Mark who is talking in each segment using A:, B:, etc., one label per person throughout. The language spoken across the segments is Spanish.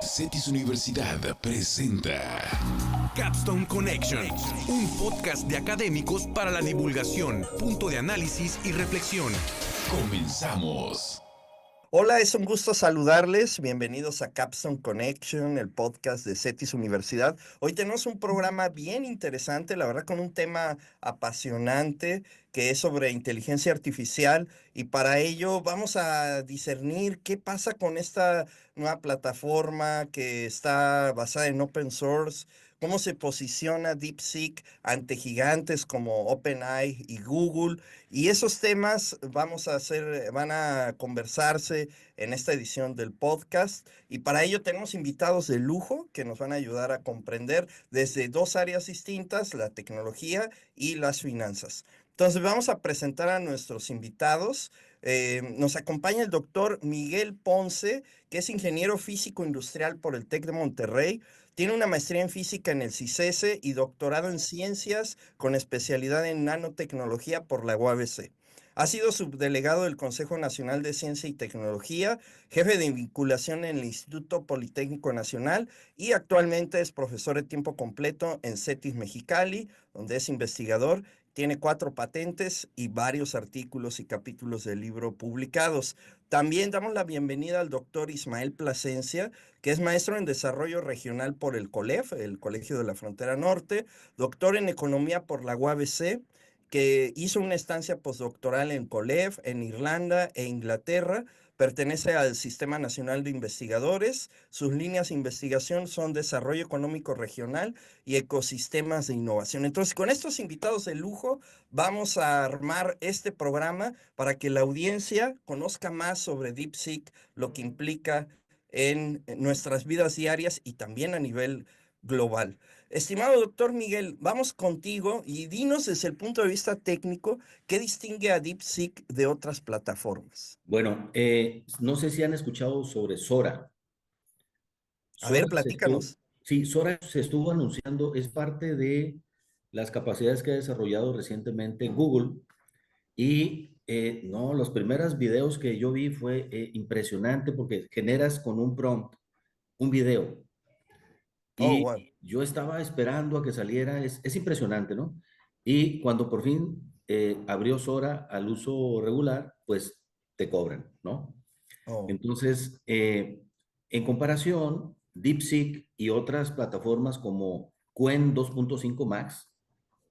A: Cetis Universidad presenta
B: Capstone Connection, un podcast de académicos para la divulgación, punto de análisis y reflexión.
A: Comenzamos.
C: Hola, es un gusto saludarles. Bienvenidos a Capstone Connection, el podcast de Cetis Universidad. Hoy tenemos un programa bien interesante, la verdad, con un tema apasionante que es sobre inteligencia artificial, y para ello vamos a discernir qué pasa con esta nueva plataforma que está basada en open source, cómo se posiciona DeepSeek ante gigantes como OpenAI y Google. Y esos temas van a conversarse en esta edición del podcast. Y para ello tenemos invitados de lujo que nos van a ayudar a comprender desde dos áreas distintas, la tecnología y las finanzas. Entonces vamos a presentar a nuestros invitados. Nos acompaña el doctor Miguel Ponce, que es ingeniero físico industrial por el TEC de Monterrey. Tiene una maestría en física en el CICESE y doctorado en ciencias con especialidad en nanotecnología por la UABC. Ha sido subdelegado del Consejo Nacional de Ciencia y Tecnología, jefe de vinculación en el Instituto Politécnico Nacional y actualmente es profesor de tiempo completo en CETIS Mexicali, donde es investigador. Tiene 4 patentes y varios artículos y capítulos de libro publicados. También damos la bienvenida al doctor Ismael Plasencia, que es maestro en desarrollo regional por el COLEF, el Colegio de la Frontera Norte, doctor en economía por la UABC, que hizo una estancia postdoctoral en COLEF, en Irlanda e Inglaterra. Pertenece al Sistema Nacional de Investigadores. Sus líneas de investigación son desarrollo económico regional y ecosistemas de innovación. Entonces, con estos invitados de lujo, vamos a armar este programa para que la audiencia conozca más sobre DeepSeek, lo que implica en nuestras vidas diarias y también a nivel global. Estimado doctor Miguel, vamos contigo y dinos desde el punto de vista técnico qué distingue a DeepSeek de otras plataformas.
D: Bueno, no sé si han escuchado sobre Sora.
C: A ver,
D: Sora se estuvo,
C: platícanos.
D: sí, Sora se estuvo anunciando, es parte de las capacidades que ha desarrollado recientemente Google. Y no, los primeros videos que yo vi fue impresionante porque generas con un prompt un video.
C: Oh,
D: Y
C: wow.
D: yo estaba esperando a que saliera, es impresionante, ¿no? Y cuando por fin abrió Sora al uso regular, pues te cobran, ¿no?
C: Oh,
D: Entonces, en comparación, DeepSeek y otras plataformas como Qwen 2.5 Max,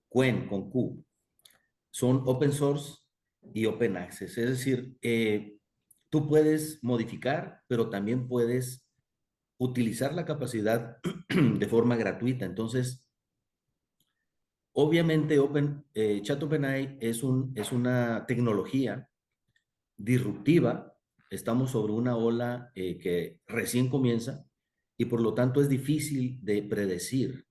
D: Qwen con Q, son open source y open access. Es decir, tú puedes modificar, pero también puedes utilizar la capacidad de forma gratuita. Entonces, obviamente, ChatOpenAI es una tecnología disruptiva. Estamos sobre una ola que recién comienza y por lo tanto es difícil de predecir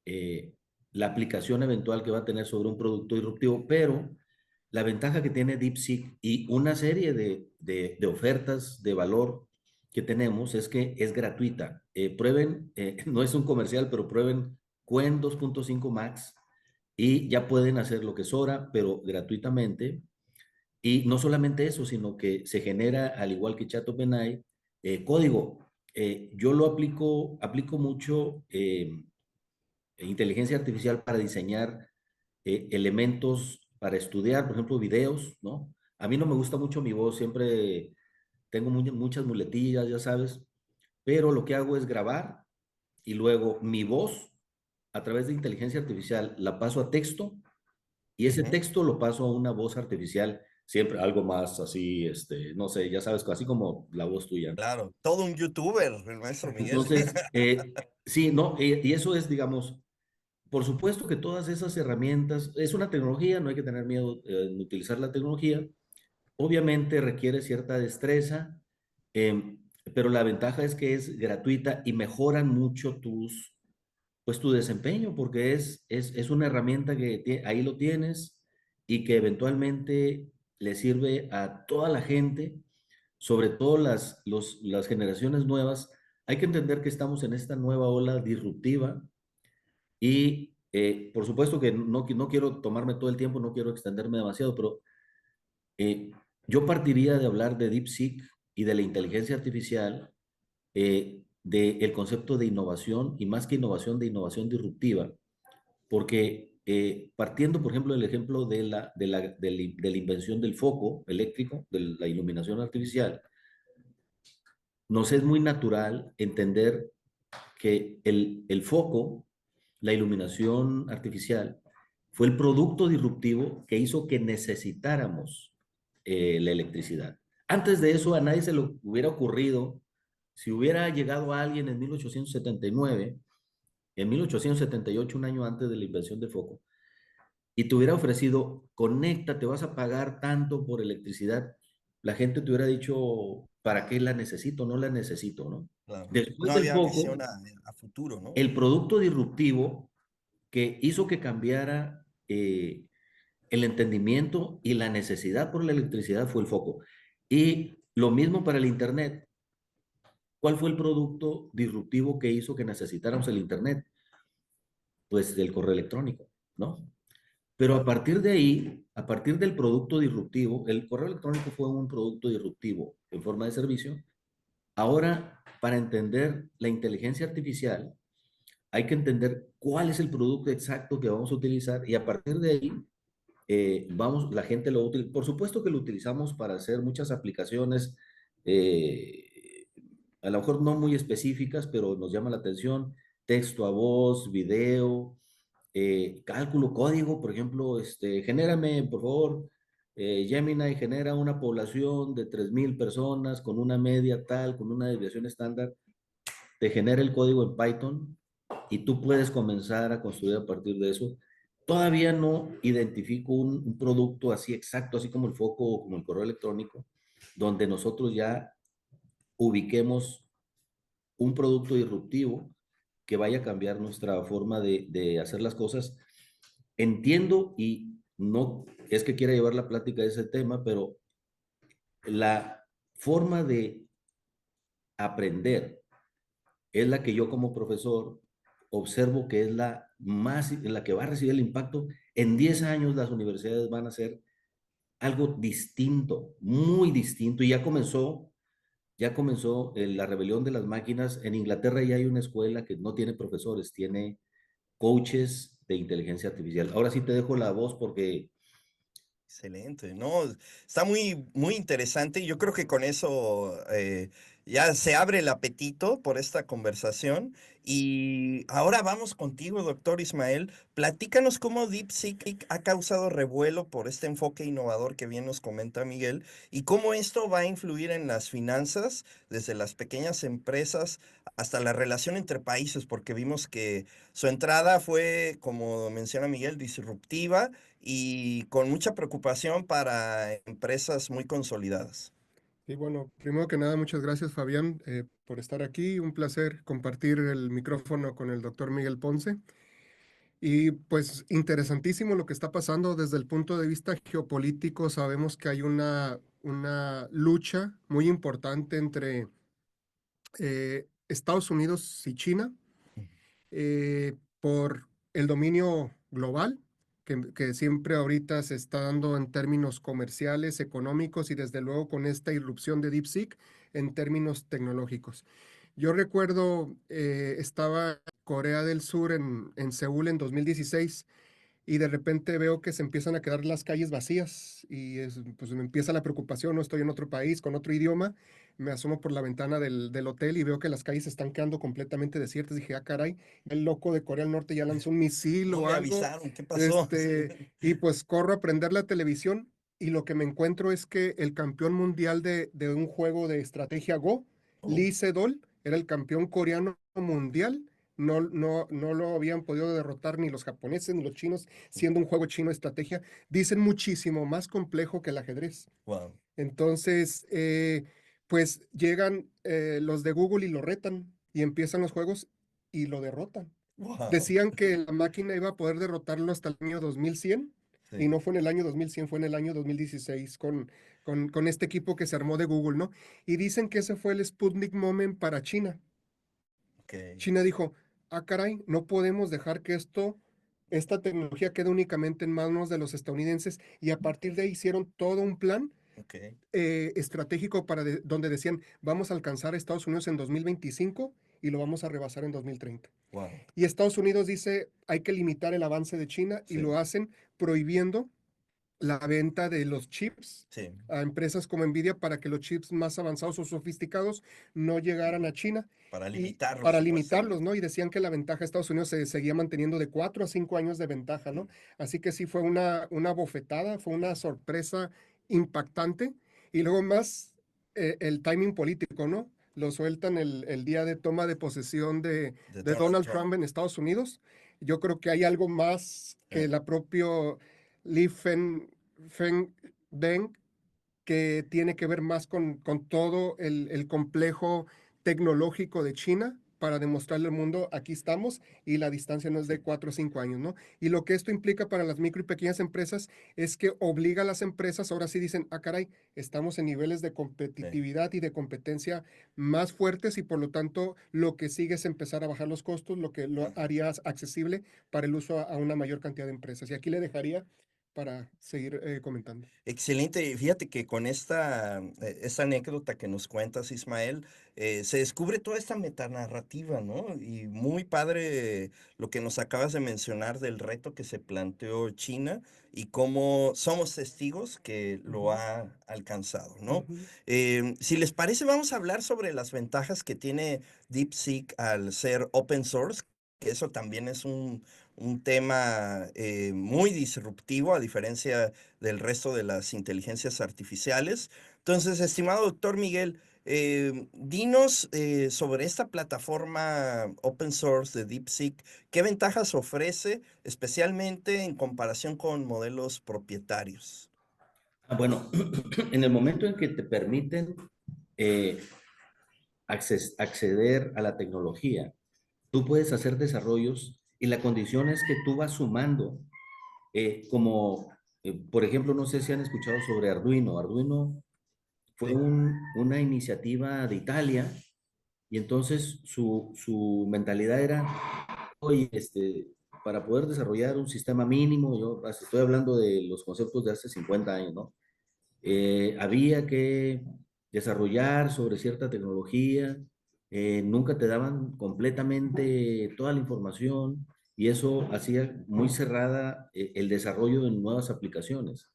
D: eh, la aplicación eventual que va a tener sobre un producto disruptivo, pero la ventaja que tiene DeepSeek y una serie de ofertas de valor que tenemos es que es gratuita. Prueben, no es un comercial, pero prueben Qwen 2.5 Max y ya pueden hacer lo que es Sora, pero gratuitamente. Y no solamente eso, sino que se genera, al igual que ChatOpenAI, código. Yo lo aplico mucho inteligencia artificial para diseñar elementos para estudiar, por ejemplo, videos, ¿no? A mí no me gusta mucho mi voz, siempre tengo muchas muletillas, ya sabes, pero lo que hago es grabar y luego mi voz a través de inteligencia artificial la paso a texto y ese
C: ujú.
D: texto lo paso a una voz artificial, siempre algo más así, no sé, ya sabes, así como la voz tuya.
C: Claro, todo un youtuber, el maestro Miguel.
D: Entonces, sí, no, y eso es, digamos, por supuesto que todas esas herramientas, es una tecnología, no hay que tener miedo en utilizar la tecnología. Obviamente requiere cierta destreza, em, pero la ventaja es que es gratuita y mejoran mucho pues tu desempeño, porque es una herramienta que ahí lo tienes y que eventualmente le sirve a toda la gente, sobre todo las generaciones nuevas. Hay que entender que estamos en esta nueva ola disruptiva y por supuesto que no quiero tomarme todo el tiempo, no quiero extenderme demasiado, pero eh, yo partiría de hablar de DeepSeek y de la inteligencia artificial del concepto de innovación y más que innovación, de innovación disruptiva, porque partiendo, por ejemplo, del ejemplo de la invención del foco eléctrico, de la iluminación artificial, nos es muy natural entender que el foco, la iluminación artificial, fue el producto disruptivo que hizo que necesitáramos la electricidad. Antes de eso, a nadie se le hubiera ocurrido, si hubiera llegado alguien en 1879, en 1878, un año antes de la invención del foco, y te hubiera ofrecido, conecta, te vas a pagar tanto por electricidad, la gente te hubiera dicho, ¿para qué la necesito? No la necesito, ¿no?
C: Claro.
D: Después
C: No
D: del
C: había visión
D: foco,
C: a futuro, ¿no?
D: el producto disruptivo que hizo que cambiara el entendimiento y la necesidad por la electricidad fue el foco. Y lo mismo para el Internet. ¿Cuál fue el producto disruptivo que hizo que necesitáramos el Internet? Pues el correo electrónico, ¿no? Pero a
C: Claro.
D: partir de ahí, a partir del producto disruptivo, el correo electrónico fue un producto disruptivo en forma de servicio. Ahora, para entender la inteligencia artificial, hay que entender cuál es el producto exacto que vamos a utilizar y a partir de ahí, la gente lo utiliza. Por supuesto que lo utilizamos para hacer muchas aplicaciones, a lo mejor no muy específicas, pero nos llama la atención, texto a voz, video, cálculo, código, por ejemplo, genérame, por favor, Gemini genera una población de 3,000 personas con una media tal, con una desviación estándar, te genera el código en Python y tú puedes comenzar a construir a partir de eso. Todavía no identifico un producto así exacto, así como el foco o como el correo electrónico, donde nosotros ya ubiquemos un producto disruptivo que vaya a cambiar nuestra forma de hacer las cosas. Entiendo y no es que quiera llevar la plática de ese tema, pero la forma de aprender es la que yo como profesor observo que es la que va a recibir el impacto. En 10 años las universidades van a hacer algo distinto, muy distinto, y ya comenzó la rebelión de las máquinas. En Inglaterra ya hay una escuela que no tiene profesores, tiene coaches de inteligencia artificial. Ahora sí te dejo la voz porque
C: Excelente, no, está muy, muy interesante y yo creo que con eso ya se abre el apetito por esta conversación. Y ahora vamos contigo, doctor Ismael. Platícanos cómo DeepSeek ha causado revuelo por este enfoque innovador que bien nos comenta Miguel y cómo esto va a influir en las finanzas, desde las pequeñas empresas hasta la relación entre países, porque vimos que su entrada fue, como menciona Miguel, disruptiva y con mucha preocupación para empresas muy consolidadas.
E: Y bueno, primero que nada, muchas gracias Fabián por estar aquí. Un placer compartir el micrófono con el doctor Miguel Ponce. Y pues interesantísimo lo que está pasando desde el punto de vista geopolítico. Sabemos que hay una lucha muy importante entre Estados Unidos y China por el dominio global, que siempre ahorita se está dando en términos comerciales, económicos y desde luego con esta irrupción de DeepSeek en términos tecnológicos. Yo recuerdo, estaba en Corea del Sur en Seúl en 2016 y de repente veo que se empiezan a quedar las calles vacías y pues me empieza la preocupación, no estoy en otro país, con otro idioma, me asomo por la ventana del hotel y veo que las calles se están quedando completamente desiertas. Dije, ah, caray, el loco de Corea del Norte ya lanzó un misil
C: No
E: o
C: me
E: algo,
C: avisaron, ¿qué pasó?
E: y pues corro a prender la televisión y lo que me encuentro es que el campeón mundial de un juego de estrategia Go,
C: Oh,
E: Lee Sedol, era el campeón coreano mundial. No lo habían podido derrotar ni los japoneses ni los chinos, siendo un juego chino de estrategia, dicen muchísimo más complejo que el ajedrez.
C: wow,
E: Entonces, pues llegan los de Google y lo retan y empiezan los juegos y lo derrotan.
C: wow.
E: Decían que la máquina iba a poder derrotarlo hasta el año 2100 y
C: Sí,
E: no fue en el año 2100, fue en el año 2016 con este equipo que se armó de Google, ¿no? Y dicen que ese fue el Sputnik Moment para China.
C: ok,
E: China dijo, ah, caray, no podemos dejar que esta tecnología quede únicamente en manos de los estadounidenses y a partir de ahí hicieron todo un plan
C: ok.
E: estratégico donde decían, vamos a alcanzar a Estados Unidos en 2025 y lo vamos a rebasar en 2030.
C: Wow.
E: Y Estados Unidos dice, hay que limitar el avance de China y
C: Sí.
E: lo hacen prohibiendo la venta de los chips
C: Sí.
E: a empresas como Nvidia para que los chips más avanzados o sofisticados no llegaran a China.
C: Para
E: Y
C: limitarlos.
E: para
C: supuestamente.
E: limitarlos, ¿no? Y decían que la ventaja de Estados Unidos se seguía manteniendo de 4 a 5 años de ventaja, ¿no? Así que sí fue una bofetada, fue una sorpresa impactante. Y luego más el timing político, ¿no? Lo sueltan el día de toma de posesión de Donald Trump en Estados Unidos. Yo creo que hay algo más que la propio Li Deng, que tiene que ver más con todo el complejo tecnológico de China para demostrarle al mundo, aquí estamos y la distancia no es de 4 o 5 años, ¿no? Y lo que esto implica para las micro y pequeñas empresas es que obliga a las empresas, ahora sí dicen, ah, caray, estamos en niveles de competitividad y de competencia más fuertes y por lo tanto lo que sigue es empezar a bajar los costos, lo que lo haría accesible para el uso a una mayor cantidad de empresas. Y aquí le dejaría para seguir comentando.
C: Excelente. Fíjate que con esta anécdota que nos cuentas, Ismael, se descubre toda esta metanarrativa, ¿no? Y muy padre lo que nos acabas de mencionar del reto que se planteó China y cómo somos testigos que lo ha alcanzado, ¿no? Si les parece, vamos a hablar sobre las ventajas que tiene DeepSeek al ser open source, que eso también es un tema muy disruptivo a diferencia del resto de las inteligencias artificiales. Entonces, estimado doctor Miguel, dinos sobre esta plataforma open source de DeepSeek, ¿qué ventajas ofrece, especialmente en comparación con modelos propietarios?
D: Bueno, en el momento en que te permiten eh, acceder a la tecnología, tú puedes hacer desarrollos y la condición es que tú vas sumando, por ejemplo, no sé si han escuchado sobre Arduino. Arduino fue una iniciativa de Italia y entonces su mentalidad era, oye, para poder desarrollar un sistema mínimo, yo estoy hablando de los conceptos de hace 50 años, ¿no? Había que desarrollar sobre cierta tecnología, nunca te daban completamente toda la información y eso hacía muy cerrada el desarrollo de nuevas aplicaciones.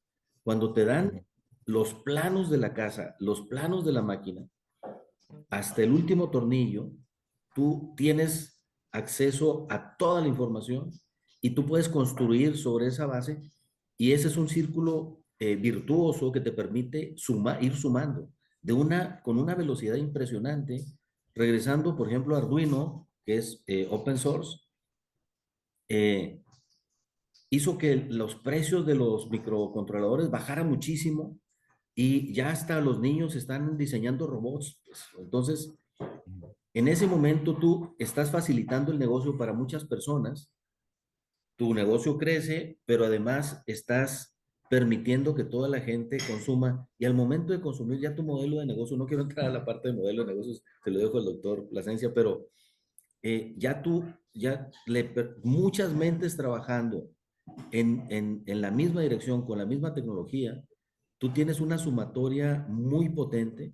D: Cuando te dan los planos de la casa, los planos de la máquina, hasta el último tornillo, tú tienes acceso a toda la información y tú puedes construir sobre esa base y ese es un círculo virtuoso que te permite ir sumando con una velocidad impresionante. Regresando, por ejemplo, a Arduino, que es open source, hizo que los precios de los microcontroladores bajaran muchísimo y ya hasta los niños están diseñando robots. Pues. Entonces, en ese momento tú estás facilitando el negocio para muchas personas, tu negocio crece, pero además estás permitiendo que toda la gente consuma y al momento de consumir ya tu modelo de negocio, no quiero entrar a la parte de modelo de negocios, se lo dejo al doctor Plasencia, pero muchas mentes trabajando en la misma dirección, con la misma tecnología, tú tienes una sumatoria muy potente,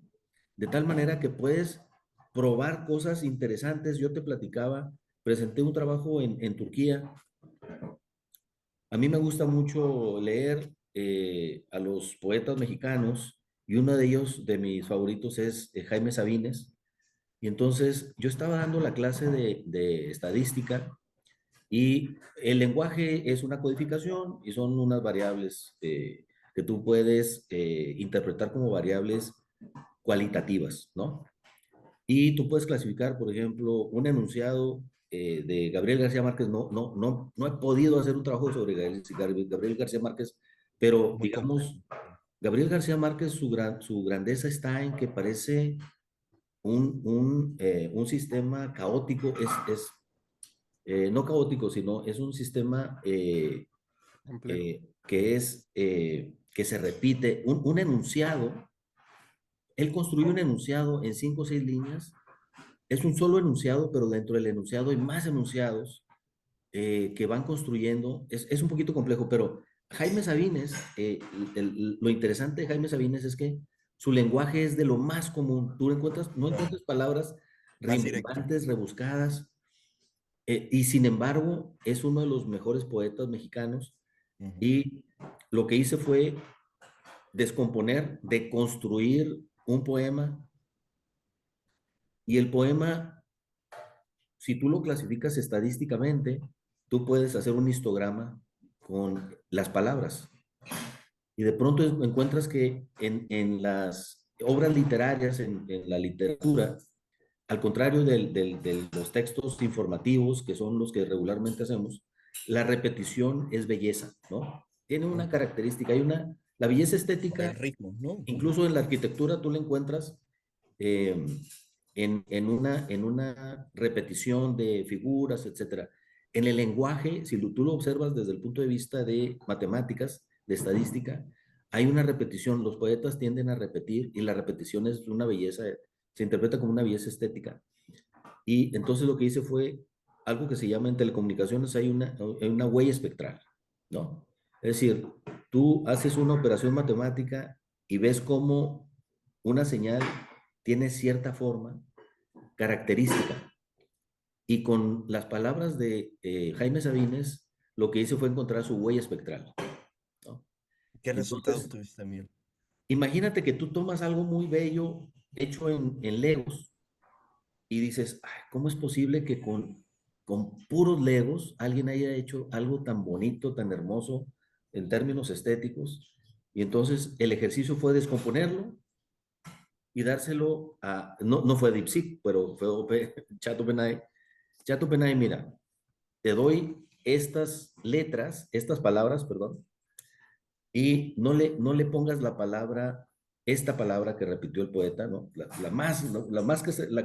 D: de tal manera que puedes probar cosas interesantes. Yo te platicaba, presenté un trabajo en Turquía. A mí me gusta mucho leer a los poetas mexicanos y uno de ellos, de mis favoritos, es Jaime Sabines. Y entonces yo estaba dando la clase de estadística y el lenguaje es una codificación y son unas variables que tú puedes interpretar como variables cualitativas, ¿no? Y tú puedes clasificar, por ejemplo, un enunciado de Gabriel García Márquez. No he podido hacer un trabajo sobre Gabriel García Márquez, pero
C: Muy
D: digamos,
C: complejo.
D: Gabriel García Márquez, su grandeza está en que parece un sistema caótico, no caótico, sino es un sistema que se repite, un enunciado. Él construyó un enunciado en 5 o 6 líneas. Es un solo enunciado, pero dentro del enunciado hay más enunciados que van construyendo. Es un poquito complejo, pero Jaime Sabines, lo interesante de Jaime Sabines es que su lenguaje es de lo más común. Tú no encuentras palabras
C: Más directo.
D: rimbombantes, rebuscadas, y sin embargo es uno de los mejores poetas mexicanos. Y lo que hice fue descomponer, deconstruir un poema, y el poema, si tú lo clasificas estadísticamente, tú puedes hacer un histograma con las palabras. Y de pronto encuentras que en las obras literarias, en la literatura, al contrario de los textos informativos, que son los que regularmente hacemos, la repetición es belleza, ¿no? Tiene una característica, la belleza
C: Por el
D: estética,
C: ritmo, ¿no?
D: incluso en la arquitectura tú la encuentras eh, en una repetición de figuras, etcétera. En el lenguaje, si tú lo observas desde el punto de vista de matemáticas, de estadística, hay una repetición. Los poetas tienden a repetir y la repetición es una belleza, se interpreta como una belleza estética. Y entonces lo que hice fue algo que se llama en telecomunicaciones, hay una huella espectral, ¿no? Es decir, tú haces una operación matemática y ves cómo una señal tiene cierta forma característica. Y con las palabras de Jaime Sabines, lo que hice fue encontrar su huella espectral, ¿no?
C: ¿Qué resultado
D: Entonces,
C: tuviste, Miguel?
D: imagínate que tú tomas algo muy bello hecho en Legos y dices, "Ay, ¿cómo es posible que con puros Legos alguien haya hecho algo tan bonito, tan hermoso en términos estéticos?" Y entonces el ejercicio fue descomponerlo y dárselo a, no fue DeepSeek, pero fue ChatOpenAI. ChatOpenAI, mira, te doy estas letras, estas palabras, perdón, y no le pongas la palabra, esta palabra que repitió el poeta, ¿no? La que más se
C: La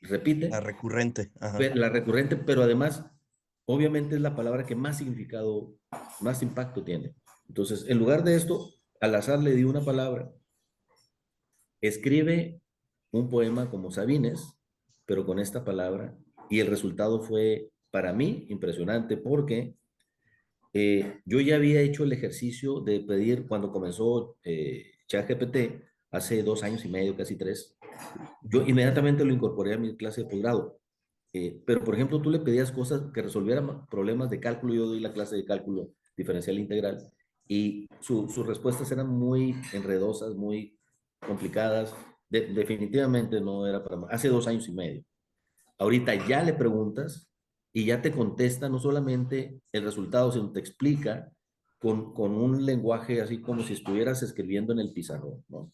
D: repite,
C: recurrente. Ajá.
D: la recurrente, pero además, obviamente es la palabra que más significado, más impacto tiene. Entonces, en lugar de esto, al azar le di una palabra. Escribe un poema como Sabines, pero con esta palabra, y el resultado fue para mí impresionante porque yo ya había hecho el ejercicio de pedir cuando comenzó ChatGPT hace 2 años y medio, casi 3. Yo inmediatamente lo incorporé a mi clase de posgrado. Pero, por ejemplo, tú le pedías cosas que resolvieran problemas de cálculo. Yo doy la clase de cálculo diferencial integral y sus respuestas eran muy enredosas, muy complicadas. Definitivamente no era para más. Hace 2 años y medio. Ahorita ya le preguntas y ya te contesta no solamente el resultado, sino te explica con un lenguaje así como si estuvieras escribiendo en el pizarrón, ¿no?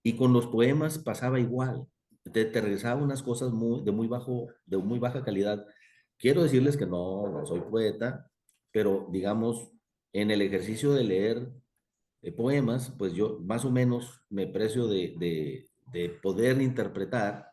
D: Y con los poemas pasaba igual. Te regresaba unas cosas de muy baja calidad. Quiero decirles que no soy poeta, pero digamos, en el ejercicio de leer poemas, pues yo más o menos me precio de poder interpretar.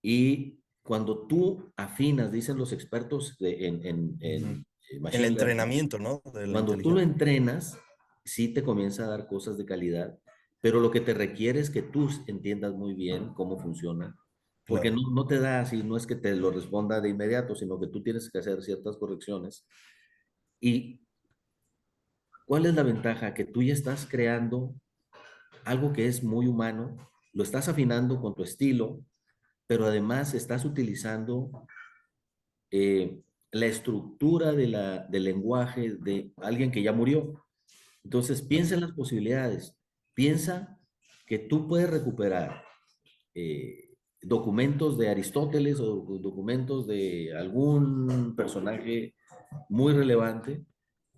D: Y cuando tú afinas, dicen los expertos
C: Ujú.
D: en
C: El
D: Machine Learning,
C: entrenamiento, ¿no? De la
D: cuando tú lo
C: inteligencia.
D: entrenas, sí te comienza a dar cosas de calidad, pero lo que te requiere es que tú entiendas muy bien cómo funciona, porque
C: Claro.
D: no te da así, no es que te lo responda de inmediato, sino que tú tienes que hacer ciertas correcciones. ¿Y cuál es la ventaja? Que tú ya estás creando algo que es muy humano, lo estás afinando con tu estilo, pero además estás utilizando la estructura del lenguaje de alguien que ya murió. Entonces, piensa en las posibilidades. Piensa que tú puedes recuperar documentos de Aristóteles o documentos de algún personaje muy relevante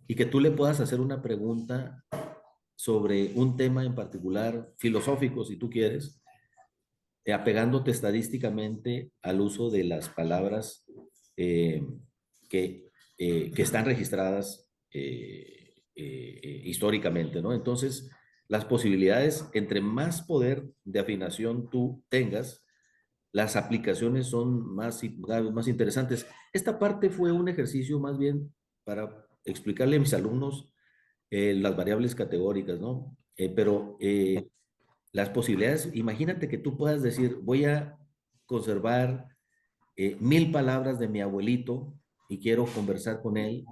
D: y que tú le puedas hacer una pregunta sobre un tema en particular, filosófico si tú quieres, apegándote estadísticamente al uso de las palabras eh, que, que están registradas históricamente, ¿no? Entonces, las posibilidades, entre más poder de afinación tú tengas, las aplicaciones son cada vez más interesantes. Esta parte fue un ejercicio más bien para explicarle a mis alumnos las variables categóricas, ¿no? Pero las posibilidades, imagínate que tú puedas decir, voy a conservar 1000 palabras de mi abuelito y quiero conversar con él,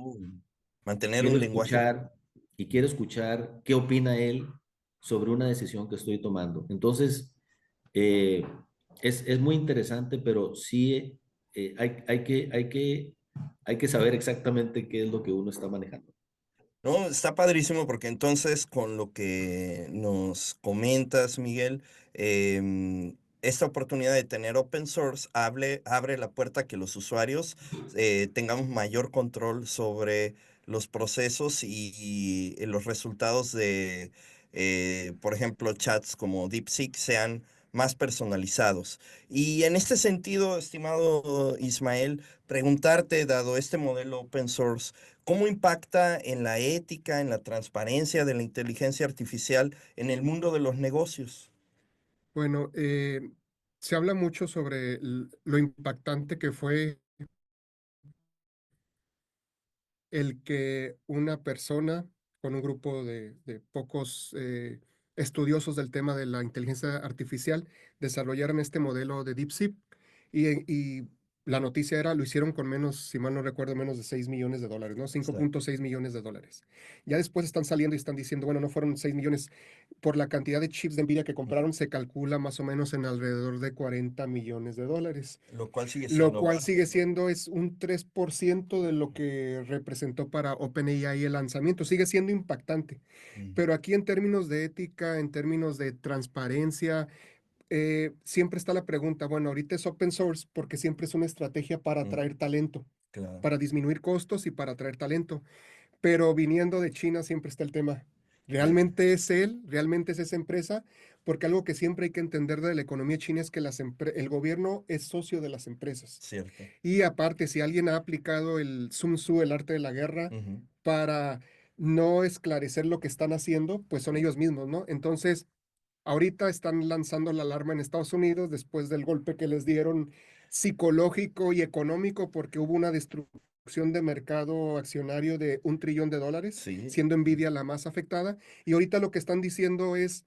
C: Mantener
D: quiero
C: un lenguaje.
D: escuchar quiero escuchar qué opina él sobre una decisión que estoy tomando. Entonces, eh, es muy interesante, pero sí hay que saber exactamente qué es lo que uno está manejando.
C: No, está padrísimo porque entonces con lo que nos comentas, Miguel, esta oportunidad de tener open source abre la puerta a que los usuarios tengamos mayor control sobre los procesos y los resultados de, por ejemplo, chats como DeepSeek sean más personalizados. Y en este sentido, estimado Ismael, preguntarte, dado este modelo open source, ¿cómo impacta en la ética, en la transparencia de la inteligencia artificial en el mundo de los negocios?
E: Bueno, se habla mucho sobre lo impactante que fue el que una persona con un grupo de pocos estudiosos del tema de la inteligencia artificial desarrollaran este modelo de DeepSeek y la noticia era, lo hicieron con menos, si mal no recuerdo, menos de $6 millones, ¿no?
C: Exacto.
E: 5.6 millones. Ya después están saliendo y están diciendo, bueno, no fueron 6 millones. Por la cantidad de chips de NVIDIA que compraron, se calcula más o menos en alrededor de $40 millones.
C: Lo cual sigue
E: Lo
C: siendo
E: cual sigue
C: bajo.
E: siendo es un 3% de lo que representó para OpenAI el lanzamiento. Sigue siendo impactante.
C: Mm,
E: Pero aquí en términos de ética, en términos de transparencia, siempre está la pregunta, bueno, ahorita es open source porque siempre es una estrategia para
C: mm,
E: atraer talento,
C: claro.
E: para disminuir costos y para atraer talento. Pero viniendo de China siempre está el tema.
C: De-
E: ¿Realmente es él? ¿Realmente es esa empresa? Porque algo que siempre hay que entender de la economía china es que el gobierno es socio de las empresas.
C: Cierto.
E: Y aparte, si alguien ha aplicado el Sun Tzu, el arte de la guerra,
C: Ujú.
E: para no esclarecer lo que están haciendo, pues son ellos mismos, ¿no? Entonces, ahorita están lanzando la alarma en Estados Unidos después del golpe que les dieron psicológico y económico porque hubo una destrucción de mercado accionario de $1 trillón,
C: Sí.
E: siendo Nvidia la más afectada. Y ahorita lo que están diciendo es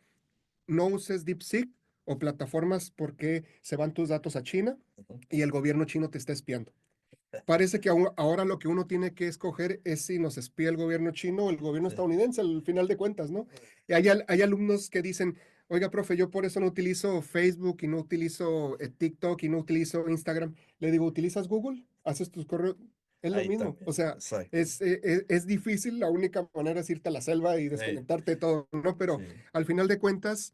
E: no uses DeepSeek o plataformas porque se van tus datos a China
C: Ujú.
E: y el gobierno chino te está espiando. Parece que ahora lo que uno tiene que escoger es si nos espía el gobierno chino o el gobierno
C: Sí.
E: estadounidense, al final de cuentas, ¿no? Y hay alumnos que dicen, oiga, profe, yo por eso no utilizo Facebook y no utilizo TikTok y no utilizo Instagram. Le digo, ¿utilizas Google? ¿Haces tus correos? Es lo
C: Ahí
E: mismo. O
C: también.
E: sea,
C: Exacto.
E: es difícil, la única manera es irte a la selva y
C: Ey,
E: desconectarte de todo, ¿no? Pero
C: sí.
E: al final de cuentas,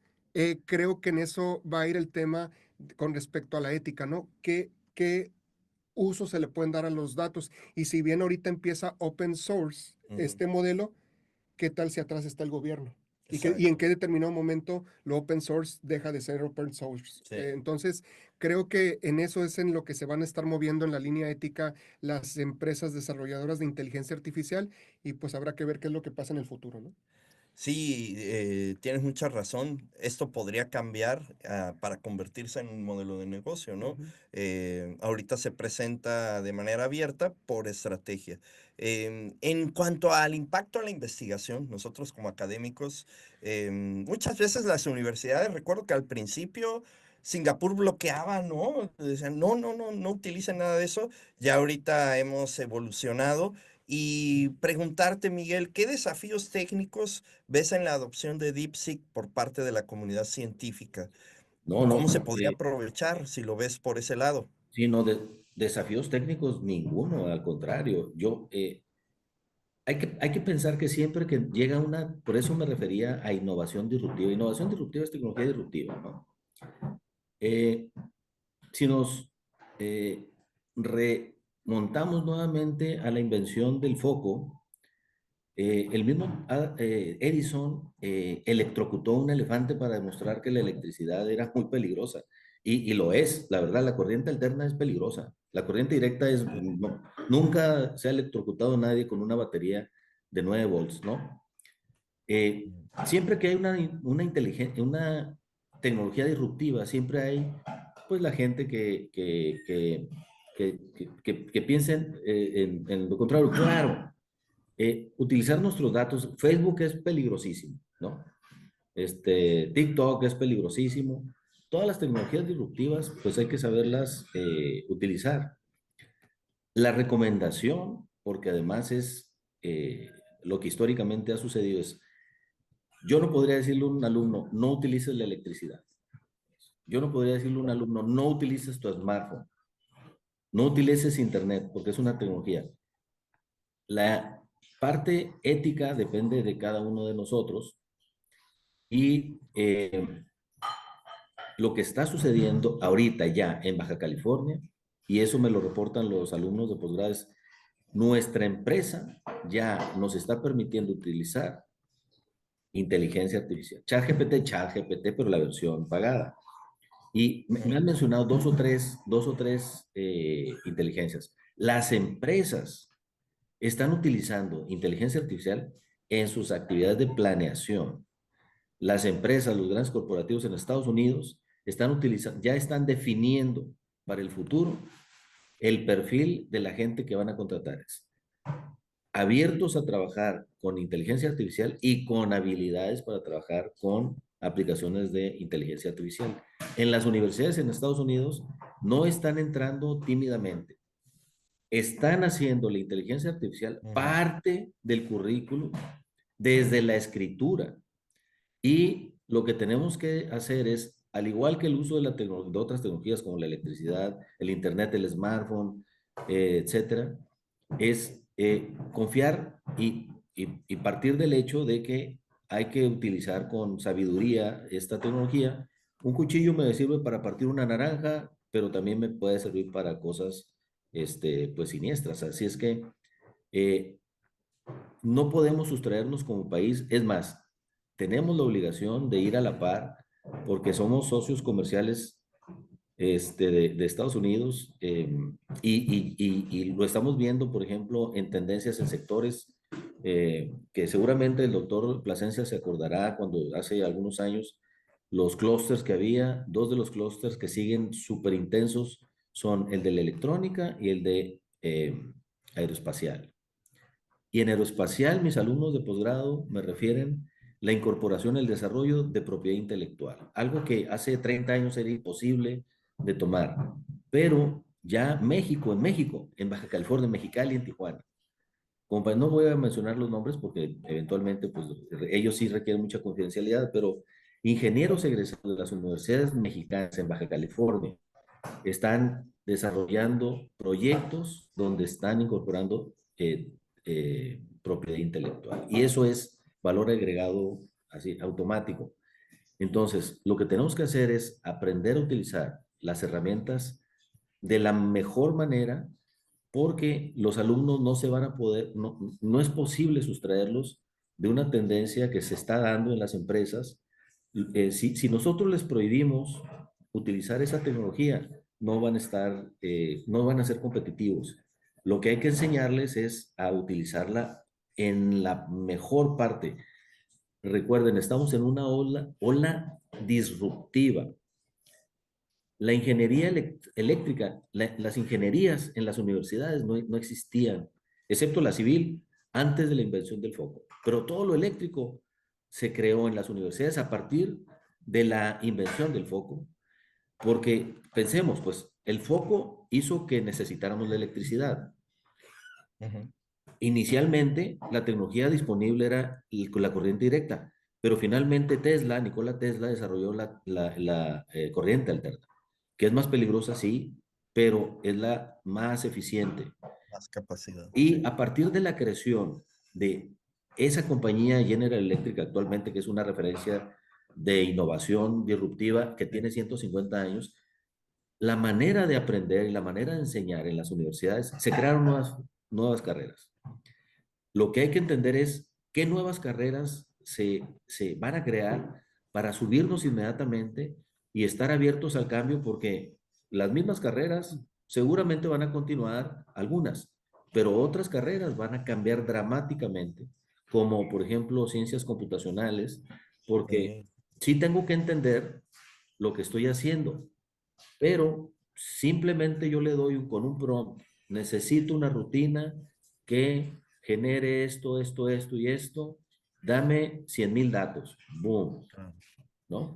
E: creo que en eso va a ir el tema con respecto a la ética, ¿no? ¿Qué uso se le pueden dar a los datos? Y si bien ahorita empieza open source
C: Ujú.
E: este modelo, ¿qué tal si atrás está el gobierno? Y en
C: Exacto.
E: qué determinado momento lo open source deja de ser open source.
C: Sí.
E: Entonces, creo que en eso es en lo que se van a estar moviendo en la línea ética las empresas desarrolladoras de inteligencia artificial y pues habrá que ver qué es lo que pasa en el futuro, ¿no?
C: Sí, tienes mucha razón. Esto podría cambiar para convertirse en un modelo de negocio, ¿no?
E: Ujú.
C: Ahorita se presenta de manera abierta por estrategia. En cuanto al impacto en la investigación, nosotros como académicos, muchas veces las universidades, recuerdo que al principio Singapur bloqueaba, ¿no? Decían, no, no, no, no utilicen nada de eso. Ya ahorita hemos evolucionado. Y preguntarte, Miguel, ¿qué desafíos técnicos ves en la adopción de DeepSeek por parte de la comunidad científica?
D: No, no,
C: ¿Cómo se podría aprovechar si lo ves por ese lado?
D: sí, no, desafíos técnicos ninguno, al contrario. Hay que pensar que siempre que llega una, por eso me refería a innovación disruptiva. Innovación disruptiva es tecnología disruptiva, ¿no? Eh, si nos remontamos nuevamente a la invención del foco, el mismo Edison electrocutó un elefante para demostrar que la electricidad era muy peligrosa. Y lo es, la verdad, la corriente alterna es peligrosa. La corriente directa es, nunca se ha electrocutado nadie con una batería de 9 volts, ¿no? Siempre que hay una tecnología disruptiva, siempre hay pues la gente que piensen en lo contrario. Claro, utilizar nuestros datos, Facebook es peligrosísimo, ¿no? TikTok es peligrosísimo. Todas las tecnologías disruptivas, pues hay que saberlas utilizar. La recomendación, porque además es lo que históricamente ha sucedido, es yo no podría decirle a un alumno, no utilices la electricidad. yo no podría decirle a un alumno, no utilices tu smartphone, no utilices internet, porque es una tecnología. La parte ética depende de cada uno de nosotros y lo que está sucediendo ahorita ya en Baja California, y eso me lo reportan los alumnos de posgrado, es nuestra empresa ya nos está permitiendo utilizar inteligencia artificial. ChatGPT, pero la versión pagada. Y me han mencionado dos o tres inteligencias. Las empresas están utilizando inteligencia artificial en sus actividades de planeación. Las empresas, los grandes corporativos en Estados Unidos están utilizando, ya están definiendo para el futuro el perfil de la gente que van a contratar. Abiertos a trabajar con inteligencia artificial y con habilidades para trabajar con aplicaciones de inteligencia artificial. En las universidades en Estados Unidos no están entrando tímidamente. Están haciendo la inteligencia artificial parte del currículum desde la escritura. Y lo que tenemos que hacer es, al igual que el uso de otras tecnologías como la electricidad, el internet, el smartphone, etcétera, es confiar y partir del hecho de que hay que utilizar con sabiduría esta tecnología. Un cuchillo me sirve para partir una naranja, pero también me puede servir para cosas pues siniestras. Así es que no podemos sustraernos como país. Es más, tenemos la obligación de ir a la par porque somos socios comerciales de Estados Unidos y lo estamos viendo, por ejemplo, en tendencias en sectores que seguramente el doctor Plasencia se acordará cuando hace algunos años los clústeres que había, dos de los clústeres que siguen súper intensos son el de la electrónica y el de aeroespacial. Y en aeroespacial, mis alumnos de posgrado me refieren la incorporación, el desarrollo de propiedad intelectual, algo que hace 30 años era imposible de tomar, pero ya México, en Baja California, en Mexicali, en Tijuana. No voy a mencionar los nombres porque eventualmente pues, ellos sí requieren mucha confidencialidad, pero ingenieros egresados de las universidades mexicanas en Baja California están desarrollando proyectos donde están incorporando propiedad intelectual. Y eso es valor agregado así automático. Entonces, lo que tenemos que hacer es aprender a utilizar las herramientas de la mejor manera porque los alumnos no se van a poder, no es posible sustraerlos de una tendencia que se está dando en las empresas. Si nosotros les prohibimos utilizar esa tecnología, no van a estar, no van a ser competitivos. Lo que hay que enseñarles es a utilizarla en la mejor parte. Recuerden, estamos en una ola disruptiva. La ingeniería eléctrica, las ingenierías en las universidades no existían, excepto la civil, antes de la invención del foco. Pero todo lo eléctrico se creó en las universidades a partir de la invención del foco. Porque pensemos, pues, el foco hizo que necesitáramos la electricidad. Inicialmente, la tecnología disponible era con la corriente directa, pero finalmente Nikola Tesla desarrolló la corriente alterna, que es más peligrosa, sí, pero es la más eficiente.
C: Más capacidad.
D: Y a partir de la creación de esa compañía General Electric actualmente, que es una referencia de innovación disruptiva que tiene 150 años, la manera de aprender y la manera de enseñar en las universidades, se crearon nuevas carreras. Lo que hay que entender es qué nuevas carreras se van a crear para subirnos inmediatamente y estar abiertos al cambio, porque las mismas carreras seguramente van a continuar algunas, pero otras carreras van a cambiar dramáticamente, como por ejemplo ciencias computacionales, porque sí tengo que entender lo que estoy haciendo, pero simplemente yo le doy con un prompt, necesito una rutina que genere esto y esto, dame 100,000 datos, boom, ¿no?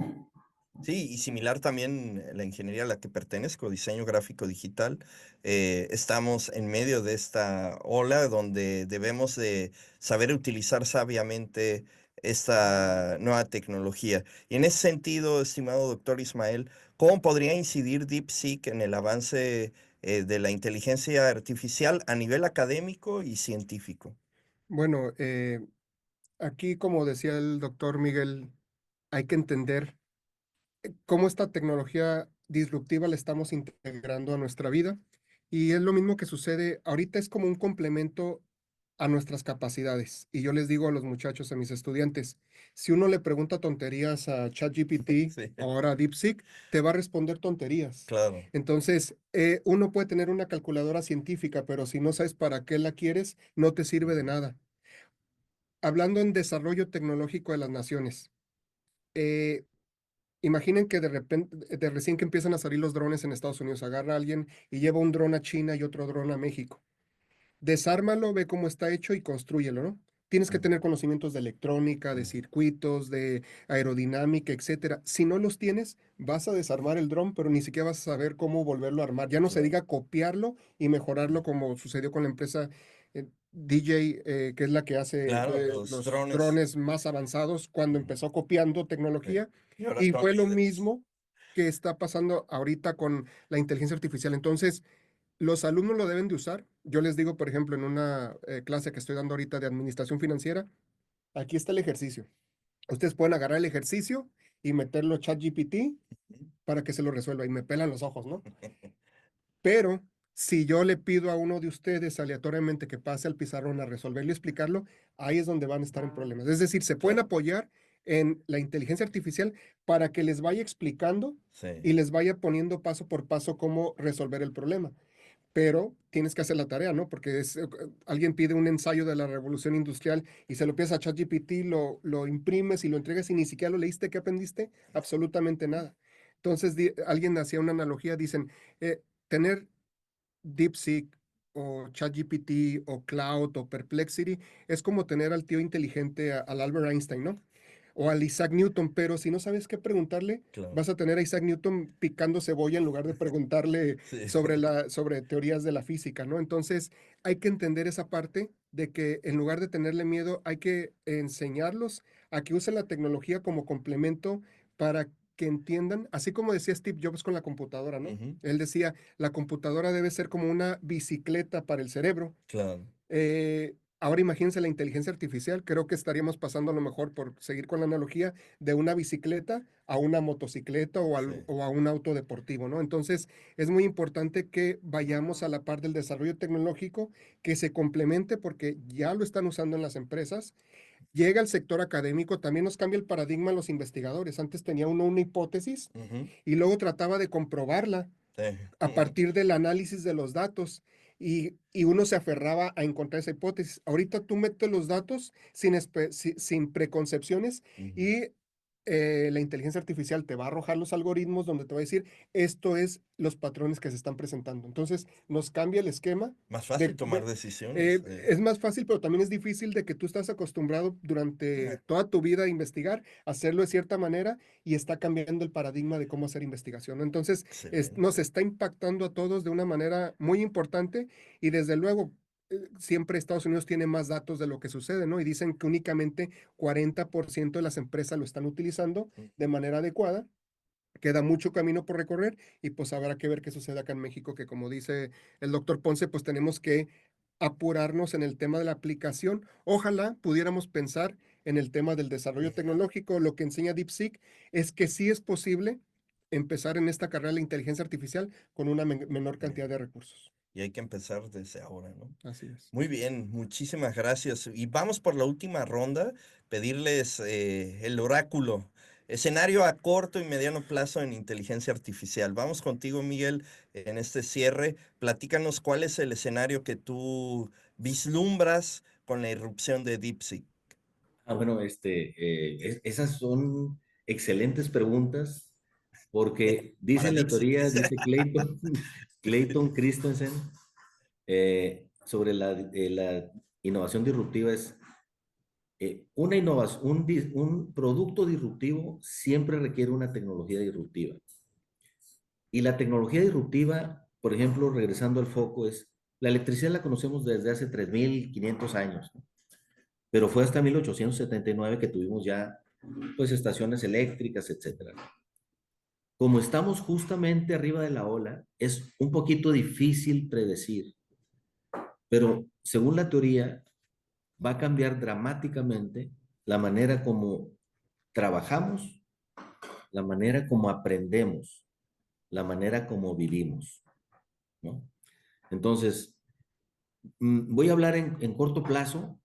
C: Sí, y similar también la ingeniería a la que pertenezco, diseño gráfico digital. Estamos en medio de esta ola donde debemos de saber utilizar sabiamente esta nueva tecnología. Y en ese sentido, estimado doctor Ismael, ¿cómo podría incidir DeepSeek en el avance de la inteligencia artificial a nivel académico y científico?
E: Bueno, aquí, como decía el doctor Miguel, hay que entender cómo esta tecnología disruptiva la estamos integrando a nuestra vida. Y es lo mismo que sucede, ahorita es como un complemento a nuestras capacidades. Y yo les digo a los muchachos, a mis estudiantes, si uno le pregunta tonterías a ChatGPT,
C: Sí,
E: ahora a DeepSeek, te va a responder tonterías.
C: claro,
E: Entonces, uno puede tener una calculadora científica, pero si no sabes para qué la quieres, no te sirve de nada. Hablando en desarrollo tecnológico de las naciones, eh, imaginen que de repente, de recién que empiezan a salir los drones en Estados Unidos, agarra a alguien y lleva un dron a China y otro dron a México. Desármalo, ve cómo está hecho y construyelo, ¿no? Tienes que tener conocimientos de electrónica, de circuitos, de aerodinámica, etcétera. Si no los tienes, vas a desarmar el dron, pero ni siquiera vas a saber cómo volverlo a armar. Ya no se
C: claro,
E: diga copiarlo y mejorarlo como sucedió con la empresa DJ, que es la que hace
C: claro, los
E: los
C: drones.
E: drones más avanzados cuando empezó copiando
C: Sí.
E: tecnología.
C: Y ahora
E: Y
C: son
E: fue lo
C: líderes.
E: mismo que está pasando ahorita con la inteligencia artificial. Entonces, los alumnos lo deben de usar. Yo les digo, por ejemplo, en una clase que estoy dando ahorita de administración financiera, aquí está el ejercicio. Ustedes pueden agarrar el ejercicio y meterlo a ChatGPT para que se lo resuelva y me pelan los ojos, ¿no? Pero si yo le pido a uno de ustedes aleatoriamente que pase al pizarrón a resolverlo y explicarlo, ahí es donde van a estar en problemas. Es decir, se pueden
C: Claro,
E: apoyar en la inteligencia artificial para que les vaya explicando
C: sí,
E: y les vaya poniendo paso por paso cómo resolver el problema, pero tienes que hacer la tarea, ¿no? Porque alguien pide un ensayo de la revolución industrial y se lo pides a ChatGPT, lo imprimes y lo entregas y ni siquiera lo leíste, ¿qué aprendiste? Absolutamente nada. Entonces, alguien hacía una analogía, dicen, tener DeepSeek o ChatGPT o Cloud o Perplexity es como tener al tío inteligente, al Albert Einstein, ¿no? O al Isaac Newton, pero si no sabes qué preguntarle,
C: claro.
E: vas a tener a Isaac Newton picando cebolla en lugar de preguntarle
C: Sí,
E: sobre teorías de la física, ¿no? Entonces, hay que entender esa parte de que en lugar de tenerle miedo, hay que enseñarlos a que usen la tecnología como complemento para que entiendan, así como decía Steve Jobs con la computadora, ¿no?
C: ujú,
E: Él decía, la computadora debe ser como una bicicleta para el cerebro.
C: claro.
E: Ahora imagínense la inteligencia artificial, creo que estaríamos pasando a lo mejor, por seguir con la analogía, de una bicicleta a una motocicleta
C: Sí,
E: o a un auto deportivo, ¿no? Entonces, es muy importante que vayamos a la par del desarrollo tecnológico, que se complemente porque ya lo están usando en las empresas. Llega al sector académico, también nos cambia el paradigma a los investigadores. Antes tenía uno una hipótesis
C: ujú,
E: y luego trataba de comprobarla
C: sí,
E: a partir del análisis de los datos y uno se aferraba a encontrar esa hipótesis. Ahorita tú metes los datos sin preconcepciones
C: ujú.
E: y la inteligencia artificial te va a arrojar los algoritmos donde te va a decir, esto es los patrones que se están presentando. Entonces nos cambia el esquema.
C: Más
E: De,
C: fácil tomar
E: de-
C: decisiones.
E: es más fácil, pero también es difícil de que tú estás acostumbrado durante toda tu vida a investigar, hacerlo de cierta manera y está cambiando el paradigma de cómo hacer investigación, ¿no? Entonces, nos
C: Excelente.
E: está impactando a todos de una manera muy importante y desde luego siempre Estados Unidos tiene más datos de lo que sucede, ¿no? Y dicen que únicamente 40% de las empresas lo están utilizando de manera adecuada. Queda mucho camino por recorrer y pues habrá que ver qué sucede acá en México, que como dice el doctor Ponce, pues tenemos que apurarnos en el tema de la aplicación. Ojalá pudiéramos pensar en el tema del desarrollo tecnológico. Lo que enseña DeepSeek es que sí es posible empezar en esta carrera de la inteligencia artificial con una menor
C: Sí.
E: cantidad de recursos.
C: Y hay que empezar desde ahora, ¿no?
E: Así es.
C: Muy bien, muchísimas gracias. Y vamos por la última ronda, pedirles el oráculo. Escenario a corto y mediano plazo en inteligencia artificial. Vamos contigo, Miguel, en este cierre. Platícanos cuál es el escenario que tú vislumbras con la irrupción de DeepSeek.
D: Bueno, esas son excelentes preguntas porque dice
C: Para
D: la
C: DeepSeek.
D: teoría, dice Clayton, Clayton Christensen, sobre la innovación disruptiva es una innovación, un producto disruptivo siempre requiere una tecnología disruptiva. Y la tecnología disruptiva, por ejemplo, regresando al foco, es la electricidad la conocemos desde hace 3.500 años, ¿no? pero fue hasta 1879 que tuvimos ya, pues, estaciones eléctricas, etcétera. Como estamos justamente arriba de la ola, es un poquito difícil predecir, pero según la teoría, va a cambiar dramáticamente la manera como trabajamos, la manera como aprendemos, la manera como vivimos, ¿no? Entonces, voy a hablar en corto plazo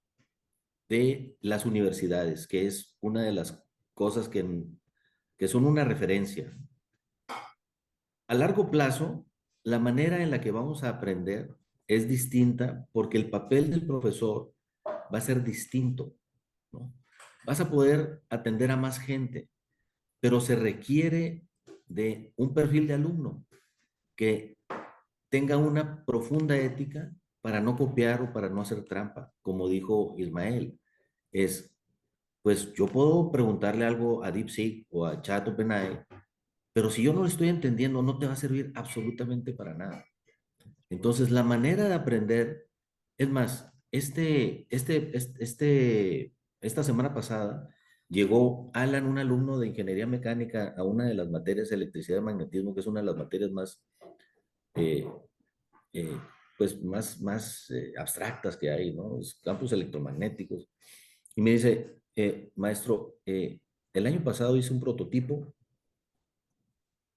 D: de las universidades, que es una de las cosas que son una referencia. A largo plazo, la manera en la que vamos a aprender es distinta porque el papel del profesor va a ser distinto, ¿no? Vas a poder atender a más gente, pero se requiere de un perfil de alumno que tenga una profunda ética para no copiar o para no hacer trampa, como dijo Ismael. Es, pues yo puedo preguntarle algo a DeepSeek o a ChatOpenAI, pero si yo no lo estoy entendiendo, no te va a servir absolutamente para nada. Entonces, la manera de aprender, es más, esta semana pasada llegó Alan, un alumno de ingeniería mecánica, a una de las materias de electricidad y magnetismo, que es una de las materias más, eh, eh, pues más abstractas que hay, ¿no? Los campos electromagnéticos. Y me dice, maestro, el año pasado hice un prototipo,